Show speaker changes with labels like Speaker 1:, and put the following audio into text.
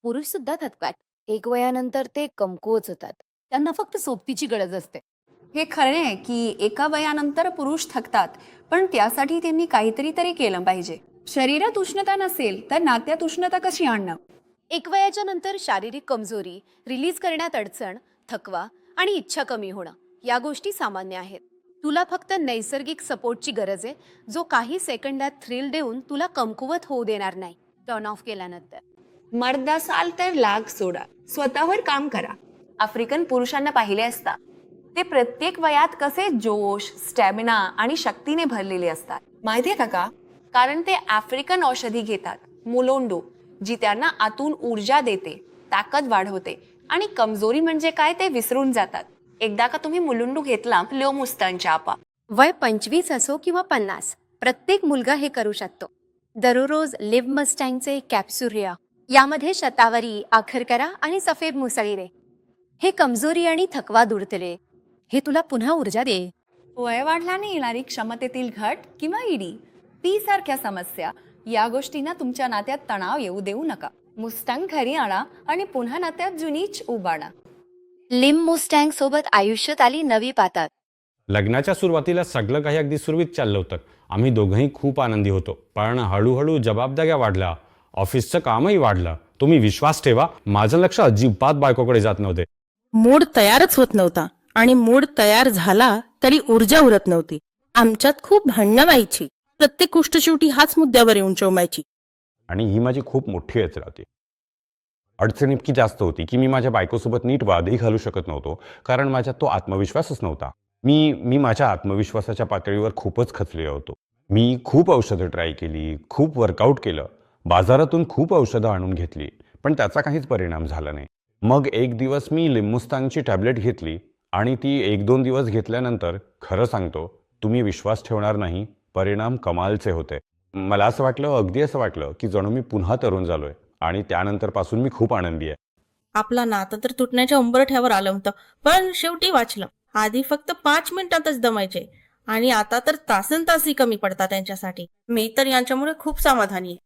Speaker 1: पुरुष सुद्धा थकतात. एक वयानंतर ते कमकुवत होतात. त्यांना फक्त सोबतीची गरज असते.
Speaker 2: हे खरे आहे की एका वयानंतर पुरुष थकतात, पण त्यासाठी त्यांनी काहीतरी तरी केलं पाहिजे. शरीरात उष्णता नसेल तर नात्यात उष्णता कशी आणणं?
Speaker 1: एक वयाच्या नंतर शारीरिक कमजोरी, रिलीज करण्यात अडचण, थकवा आणि इच्छा कमी होणं या गोष्टी सामान्य आहेत. तुला फक्त नैसर्गिक सपोर्टची गरज आहे, जो काही सेकंदात थ्रिल देऊन तुला कमकुवत होऊ देणार नाही. टर्न ऑफ केल्यानंतर
Speaker 2: मर्द असाल तर लाग सोडा, स्वतःवर काम करा. आफ्रिकन पुरुषांना पाहिले असता, ते प्रत्येक वयात कसे जोश, स्टॅमिना आणि शक्तीने भरलेले असतात माहितीये का? कारण ते आफ्रिकन औषधी घेतात, मुलोंडो, जी त्यांना आतून ऊर्जा देते, ताकद वाढवते आणि कमजोरी म्हणजे काय ते विसरून जातात. एकदा का तुम्ही मुलुंडू घेतला, लो मुस्तांच्या आपा.
Speaker 1: वय 25 असो किंवा 50, प्रत्येक मुलगा हे करू शकतो. दररोज लिव्ह मस्टँगचे कॅप्सुरिया, यामध्ये शतावरी, आखर करा आणि सफेद मुसळी हे कमजोरी आणि थकवा दूर केले. हे तुला पुन्हा ऊर्जा दे.
Speaker 2: वय वाढल्याने येणारी क्षमतेतील घट किंवा ईडी, ती सारख्या समस्या, या गोष्टींना तुमच्या नात्यात तणाव येऊ देऊ नका. मुस्टँग घरी आणा आणि पुन्हा नात्यात जुनीच उभारणा.
Speaker 1: लिम मुस्टँग सोबत आयुष्यात आली नवी पातात.
Speaker 3: लग्नाच्या सुरुवातीला सगळं काही अगदी सुरळीत चाललं होतं. आम्ही दोघंही खूप आनंदी होतो. पण हळूहळू जबाबदाऱ्या वाढल्या, ऑफिसचं कामही वाढलं. तुम्ही विश्वास ठेवा, माझं लक्ष अजिबात बायकोकडे जात नव्हते.
Speaker 4: मूड तयारच होत नव्हता आणि मूड तयार झाला तरी ऊर्जा उरत नव्हती. आमच्यात खूप भांडणं व्हायची. प्रत्येक गोष्ट शेवटी हाच मुद्द्यावर येऊन चोमायची.
Speaker 3: आणि ही माझी खूप मोठी अडचण होती. अडचण इतकी जास्त होती की मी माझ्या बायकोसोबत नीट वादही घालू शकत नव्हतो, कारण माझ्यात तो आत्मविश्वासच नव्हता. मी माझ्या आत्मविश्वासाच्या पातळीवर खूपच खचलेलो होतो. मी खूप औषधं ट्राय केली, खूप वर्कआउट केलं, बाजारातून खूप औषधं आणून घेतली, पण त्याचा काहीच परिणाम झाला नाही. मग एक दिवस मी लिम्बुस्तानची टॅबलेट घेतली आणि ती 1-2 दिवस घेतल्यानंतर खरं सांगतो, तुम्ही विश्वास ठेवणार नाही, परिणाम कमालचे होते. मला असं वाटलं, अगदी असं वाटलं की जणू मी पुन्हा तरुण झालोय आणि त्यानंतर पासून मी खूप आनंदी आहे.
Speaker 4: आपला नातं तर तुटण्याच्या उंबरठ्यावर आलं होतं, पण शेवटी वाचलं. आधी फक्त 5 मिनिटातच दमायचे आणि आता तर तासनतासही कमी पडतात त्यांच्यासाठी. मी तर यांच्यामुळे खूप समाधानी आहे.